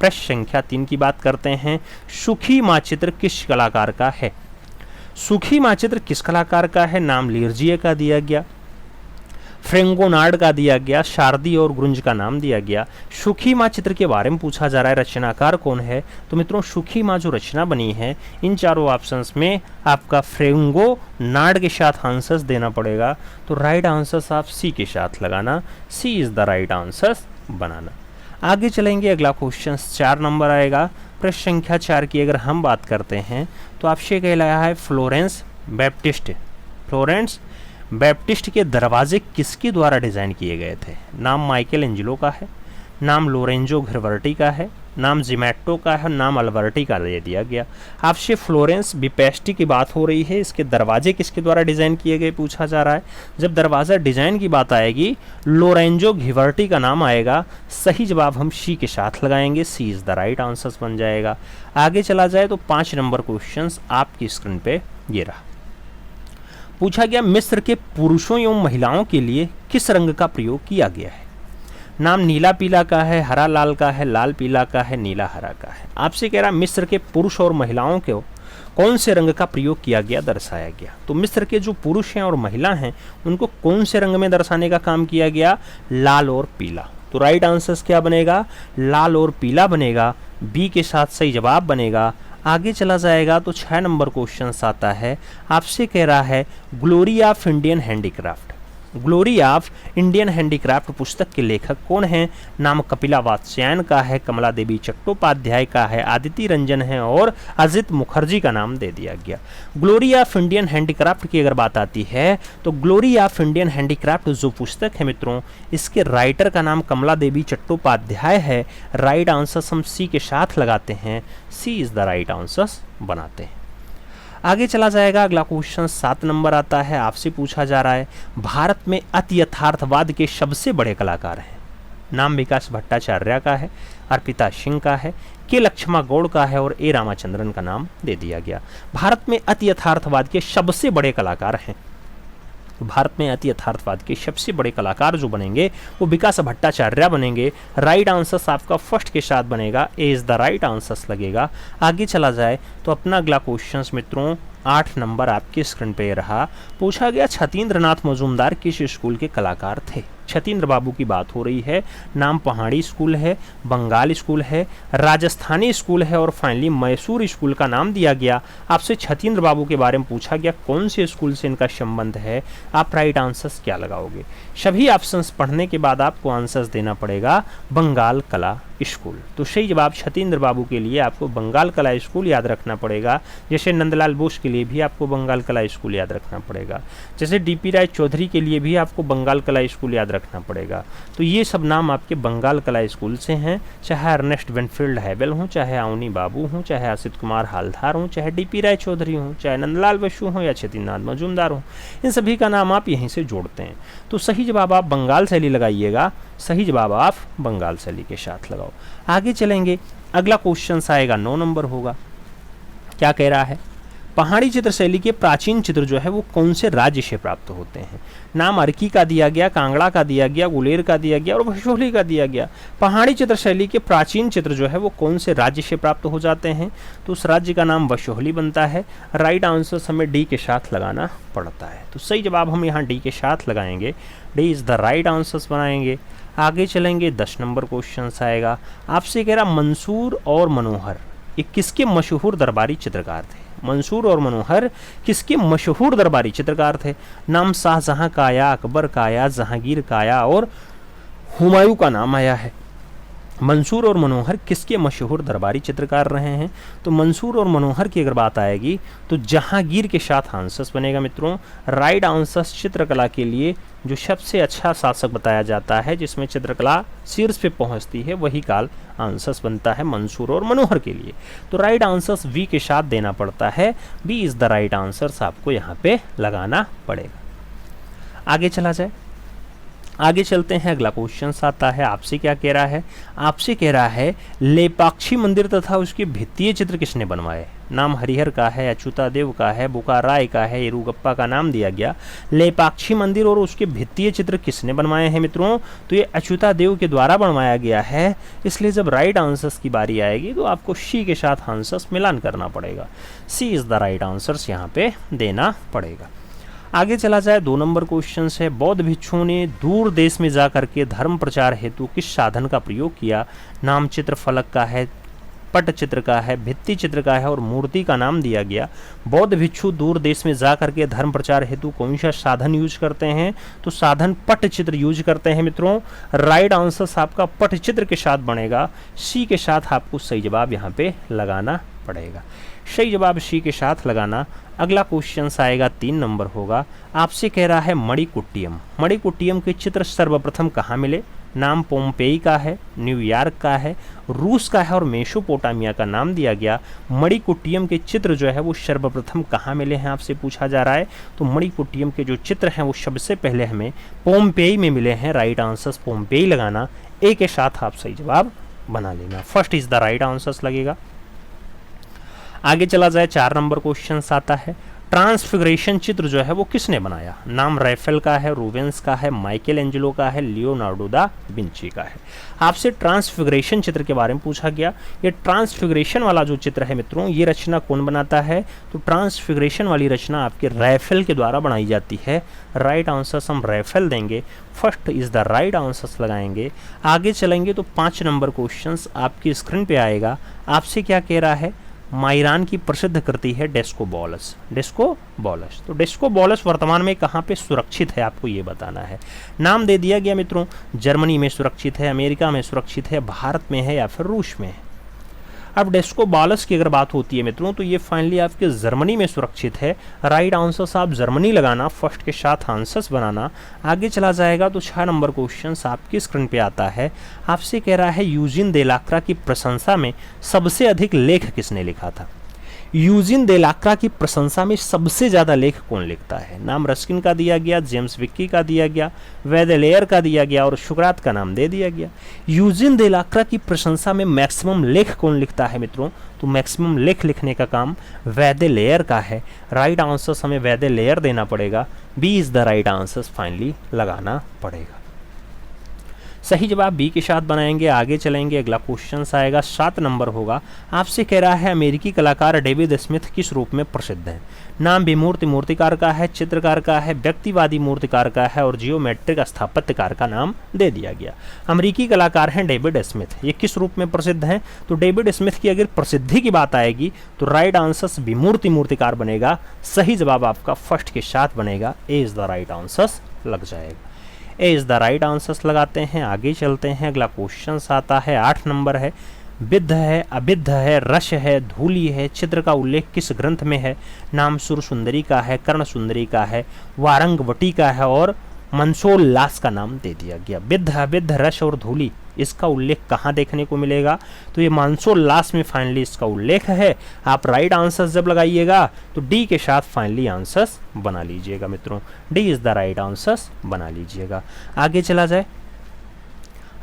प्रश्न संख्या 3 की बात करते हैं। सुखी मानचित्र किस कलाकार का है? सुखी मानचित्र किस कलाकार का है? नाम लीर्जिए का दिया गया, फ्रेंगोनार्ड का दिया गया, शारदी और ग्रुंज का नाम दिया गया। सुखी माँ चित्र के बारे में पूछा जा रहा है, रचनाकार कौन है? तो मित्रों सुखी माँ जो रचना बनी है इन चारों ऑप्शंस में आपका फ्रेंगोनार्ड के साथ आंसर्स देना पड़ेगा। तो राइट आंसर्स आप सी के साथ लगाना, सी इज द राइट आंसर्स बनाना। आगे चलेंगे, अगला क्वेश्चन 4 नंबर आएगा। प्रश्न संख्या 4 की अगर हम बात करते हैं तो आपसे कहलाया है फ्लोरेंस बैप्टिस्ट। फ्लोरेंस बैप्टिस्ट के दरवाजे किसके द्वारा डिज़ाइन किए गए थे? नाम माइकल एंजेलो का है, नाम लोरेंजो घिरवर्टी का है, नाम जिमेट्टो का है, नाम अल्बर्टी का दे दिया गया। आपसे फ्लोरेंस बैप्टिस्ट की बात हो रही है, इसके दरवाजे किसके द्वारा डिज़ाइन किए गए पूछा जा रहा है। जब दरवाज़ा डिज़ाइन की बात आएगी लोरेंजो घिरवर्टी का नाम आएगा। सही जवाब हम सी के साथ लगाएंगे, सी इज़ द राइट आंसर्स बन जाएगा। आगे चला जाए तो 5 नंबर क्वेश्चन आपकी स्क्रीन पे ये रहा। पूछा गया मिस्र के पुरुषों एवं महिलाओं के लिए किस रंग का प्रयोग किया गया है? नाम नीला पीला का है, हरा लाल का है, लाल पीला का है, नीला हरा का है। आपसे कह रहा मिस्र के पुरुष और महिलाओं को कौन से रंग का प्रयोग किया गया, दर्शाया गया। तो मिस्र के जो पुरुष हैं और महिला हैं उनको कौन से रंग में दर्शाने का काम किया गया? लाल और पीला। तो राइट आंसर्स क्या बनेगा? लाल और पीला बनेगा, बी के साथ सही जवाब बनेगा। आगे चला जाएगा तो 6 नंबर क्वेश्चन आता है। आपसे कह रहा है glory of Indian handicraft. Glory of Indian handicraft पुस्तक के लेखक कौन हैं? नाम कपिला वात्स्यायन का है, कमला देवी चट्टोपाध्याय का है, आदिति रंजन है और अजित मुखर्जी का नाम दे दिया गया। ग्लोरी ऑफ इंडियन हैंडीक्राफ्ट की अगर बात आती है तो ग्लोरी ऑफ इंडियन हैंडीक्राफ्ट जो पुस्तक है मित्रों, इसके राइटर का नाम कमला देवी चट्टोपाध्याय है। राइट आंसर हम सी के साथ लगाते हैं, सी इज द राइट आंसर बनाते हैं। आगे चला जाएगा, अगला क्वेश्चन 7 नंबर आता है। आपसे पूछा जा रहा है भारत में अति यथार्थवाद के सबसे बड़े कलाकार हैं। नाम विकास भट्टाचार्य का है, अर्पिता सिंह का है, के लक्ष्मा गौड़ का है और ए रामाचंद्रन का नाम दे दिया गया। भारत में अति यथार्थवाद के सबसे बड़े कलाकार हैं। भारत में अति यथार्थवाद के सबसे बड़े कलाकार जो बनेंगे वो विकास भट्टाचार्य बनेंगे। राइट आंसर्स आपका फर्स्ट के साथ बनेगा, ए इज द राइट आंसर्स लगेगा। आगे चला जाए तो अपना अगला क्वेश्चन मित्रों 8 नंबर आपकी स्क्रीन पे रहा। पूछा गया छतीन्द्रनाथ मजूमदार किस स्कूल के कलाकार थे? छतीन्द्र बाबू की बात हो रही है। नाम पहाड़ी स्कूल है, बंगाल स्कूल है, राजस्थानी स्कूल है और फाइनली मैसूर स्कूल का नाम दिया गया। आपसे छतीन्द्र बाबू के बारे में पूछा गया कौन से स्कूल से इनका संबंध है। आप राइट आंसर्स क्या लगाओगे? सभी ऑप्शंस पढ़ने के बाद आपको आंसर्स देना पड़ेगा बंगाल कला स्कूल। तो सही जवाब छतीन्द्र बाबू के लिए आपको बंगाल कला स्कूल याद रखना पड़ेगा। जैसे नंदलाल बोस के लिए भी आपको बंगाल कला स्कूल याद रखना पड़ेगा। जैसे डीपी राय चौधरी के लिए भी आपको बंगाल कला स्कूल याद रखना पड़ेगा। तो ये सब नाम आपके बंगाल कला स्कूल से हैं। चाहे अर्नेस्ट वेनफील्ड हैवेल हों, चाहे अवनी बाबू हों, चाहे असित कुमार हालधार हों, चाहे डीपी राय चौधरी हों, चाहे नंदलाल बसु हों या छतीन्द्रनाथ मजूमदार हों, इन सभी का नाम आप यहीं से जोड़ते हैं। तो सही जवाब आप बंगाल शैली लगाइएगा, सही जवाब आप बंगाल शैली के साथ लगाओ। आगे चलेंगे, अगला क्वेश्चन आएगा 9 नंबर होगा। क्या कह रहा है? पहाड़ी चित्र शैली के प्राचीन चित्र जो है वो कौन से राज्य से प्राप्त होते हैं? नाम अर्की का दिया गया, कांगड़ा का दिया गया, गुलेर का दिया गया और भशोली का दिया गया। पहाड़ी चित्र शैली के प्राचीन चित्र जो है वो कौन से राज्य से प्राप्त हो जाते हैं? तो उस राज्य का नाम वशोली बनता है। राइट आंसर हमें डी के साथ लगाना पड़ता है। तो सही जवाब हम यहाँ डी के साथ लगाएंगे, D is the right answers बनाएंगे। आगे चलेंगे, 10 नंबर क्वेश्चन आएगा। आपसे कह रहा मंसूर और मनोहर ये किसके मशहूर दरबारी चित्रकार थे? मंसूर और मनोहर किसके मशहूर दरबारी चित्रकार थे? नाम शाहजहां का आया, अकबर का आया, जहांगीर का आया और हुमायूं का नाम आया है। मंसूर और मनोहर किसके मशहूर दरबारी चित्रकार रहे हैं? तो मंसूर और मनोहर की अगर बात आएगी तो जहांगीर के साथ आंसर्स बनेगा मित्रों। राइट आंसर्स चित्रकला के लिए जो सबसे अच्छा शासक बताया जाता है, जिसमें चित्रकला शीर्ष पे पहुंचती है, वही काल आंसर्स बनता है मंसूर और मनोहर के लिए। तो राइट आंसर्स वी के साथ देना पड़ता है, B is the right answers आपको यहाँ पे लगाना पड़ेगा। आगे चला जाए, आगे चलते हैं, अगला क्वेश्चन आता है। आपसे क्या कह रहा है? आपसे कह रहा है लेपाक्षी मंदिर तथा उसके भित्तीय चित्र किसने बनवाए? नाम हरिहर का है, अच्युता देव का है, बुकाराय का है, येरुगप्पा का नाम दिया गया। लेपाक्षी मंदिर और उसके भित्तीय चित्र किसने बनवाए हैं मित्रों? तो ये अच्युता देव के द्वारा बनवाया गया है। इसलिए जब राइट आंसर्स की बारी आएगी तो आपको सी के साथ आंसर्स मिलान करना पड़ेगा। सी इज द राइट आंसर्स यहाँ पे देना पड़ेगा। आगे चला जाए 2 नंबर क्वेश्चन है, बौद्ध भिक्षुओं ने दूर देश में जा करके धर्म प्रचार हेतु किस साधन का प्रयोग किया? नाम चित्र फलक का है, पट चित्र का है, भित्ति चित्र का है और मूर्ति का नाम दिया गया। बौद्ध भिक्षु दूर देश में जा करके धर्म प्रचार हेतु कौन सा साधन यूज करते हैं? तो साधन पट चित्र यूज करते हैं मित्रों। राइट आंसर आपका पट चित्र के साथ बनेगा। सी के साथ आपको सही जवाब यहाँ पे लगाना पड़ेगा। सही जवाब सी के साथ लगाना। अगला क्वेश्चन आएगा 3 नंबर होगा, आपसे कह रहा है मणिकुट्टियम। मणिकुट्टियम के चित्र सर्वप्रथम कहाँ मिले? नाम पोम्पेई का है, न्यूयॉर्क का है, रूस का है और मेसोपोटामिया का नाम दिया गया। मणिकुट्टियम के चित्र जो है वो सर्वप्रथम कहाँ मिले हैं आपसे पूछा जा रहा है। तो मणिकुट्टियम के जो चित्र हैं वो सबसे पहले हमें पोम्पेई में मिले हैं। राइट आंसर पोम्पेई लगाना। ए के साथ आप सही जवाब बना लेना। First is the right answer लगेगा। आगे चला जाए 4 नंबर क्वेश्चन आता है, ट्रांसफिगरेशन चित्र जो है वो किसने बनाया? नाम राफेल का है, रूबेंस का है, माइकल एंजेलो का है, लियोनार्डो दा विंची का है। आपसे ट्रांसफिगरेशन चित्र के बारे में पूछा गया। ये ट्रांसफिगरेशन वाला जो चित्र है मित्रों, ये रचना कौन बनाता है? तो ट्रांसफिगरेशन वाली रचना आपके राफेल के द्वारा बनाई जाती है। राइट आंसर हम राफेल देंगे। First is the right answer लगाएंगे। आगे चलेंगे तो 5 नंबर क्वेश्चन आपकी स्क्रीन पे आएगा। आपसे क्या कह रहा है? माइरान की प्रसिद्ध कृति है डेस्कोबॉलस। डेस्कोबॉलस, तो डेस्कोबॉलस वर्तमान में कहाँ पे सुरक्षित है आपको ये बताना है। नाम दे दिया गया मित्रों, जर्मनी में सुरक्षित है, अमेरिका में सुरक्षित है, भारत में है या फिर रूस में है। अब डेस्कोबॉलस की अगर बात होती है मित्रों तो ये फाइनली आपके जर्मनी में सुरक्षित है। राइट आंसर आप जर्मनी लगाना, फर्स्ट के साथ आंसर्स बनाना। आगे चला जाएगा तो 6 नंबर क्वेश्चन आपकी स्क्रीन पे आता है। आपसे कह रहा है यूजिन देलाक्रा की प्रशंसा में सबसे अधिक लेख किसने लिखा था? यूजिन देलाक्रा की प्रशंसा में सबसे ज़्यादा लेख कौन लिखता है? नाम रस्किन का दिया गया, जेम्स विक्की का दिया गया, वेदेलेयर का दिया गया और शुक्रात का नाम दे दिया गया। यूजिन देलाक्रा की प्रशंसा में मैक्सिमम लेख कौन लिखता है मित्रों? तो मैक्सिमम लेख लिखने का काम वेदेलेयर का है। राइट आंसर हमें वेदेलेयर देना पड़ेगा। B is the right answer finally लगाना पड़ेगा। सही जवाब बी के साथ बनाएंगे। आगे चलेंगे, अगला क्वेश्चन आएगा 7 नंबर होगा। आपसे कह रहा है अमेरिकी कलाकार डेविड स्मिथ किस रूप में प्रसिद्ध हैं? नाम विमूर्ति मूर्तिकार का है, चित्रकार का है, व्यक्तिवादी मूर्तिकार का है और जियोमेट्रिक स्थापत्यकार का नाम दे दिया गया। अमेरिकी कलाकार हैं डेविड स्मिथ। ये किस रूप में प्रसिद्ध हैं? तो डेविड स्मिथ की अगर प्रसिद्धि की बात आएगी तो राइट आंसर विमूर्ति मूर्तिकार बनेगा। सही जवाब आपका फर्स्ट के साथ बनेगा। ए इज द राइट आंसर लग जाएगा। A is the right answers लगाते हैं। आगे चलते हैं, अगला क्वेश्चन आता है 8 नंबर है। विद्ध है, अविद्ध है, रस है, धूली है, चित्र का उल्लेख किस ग्रंथ में है? नाम सुर सुंदरी का है, कर्ण सुंदरी का है, वारंगवटी का है और मनसोल्लास का नाम दे दिया गया। विद्ध, अविद्ध, रस और धूली, इसका उल्लेख कहाँ देखने को मिलेगा? तो ये मनसोल्लास में फाइनली इसका उल्लेख है। आप राइट आंसर जब लगाइएगा तो डी के साथ फाइनली आंसर्स बना लीजिएगा मित्रों। D is the right answers बना लीजिएगा। आगे चला जाए,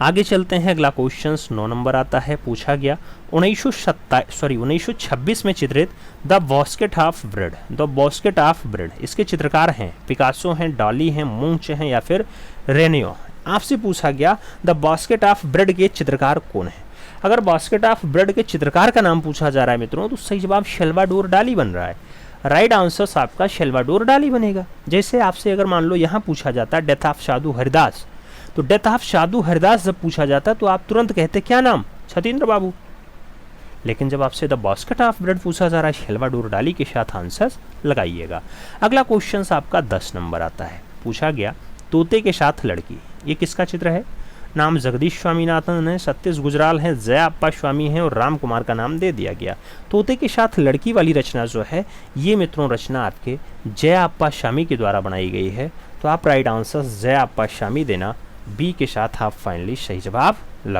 आगे चलते हैं, अगला क्वेश्चन 9 नंबर आता है। पूछा गया 1926 में चित्रित the basket of bread. The basket of bread, इसके चित्रकार हैं पिकासो हैं, डाली हैं, मूंच हैं या फिर रेनियो। आपसे पूछा गया द बास्केट ऑफ ब्रेड के चित्रकार कौन है? अगर बास्केट ऑफ ब्रेड के चित्रकार का नाम पूछा जा रहा है मित्रों तो सही जवाब सल्वाडोर डाली बन रहा है। राइट आंसर आपका सल्वाडोर डाली बनेगा। जैसे आपसे अगर मान लो यहाँ पूछा जाता है डेथ ऑफ साधु हरिदास, तो डेथ ऑफ साधु हरिदास जब पूछा जाता तो आप तुरंत कहते क्या नाम? सतीन्द्र बाबू। लेकिन जब आपसे द बास्केट ऑफ ब्रेड पूछा जा रहा है सल्वाडोर डाली के साथ आंसर लगाइएगा। अगला क्वेश्चन आपका 10 नंबर आता है। पूछा गया तोते के साथ लड़की, ये किसका चित्र है? नाम जगदीश स्वामीनाथन है, सतीश गुजराल हैं, जया अप्पा स्वामी हैं और राम कुमार का नाम दे दिया गया। तोते के साथ लड़की वाली रचना जो है ये मित्रों रचना आपके जया अप्पा स्वामी के द्वारा बनाई गई है। तो आप राइट आंसर जया अप्पा स्वामी देना। बी के साथ आप फाइनली सही जवाब लगा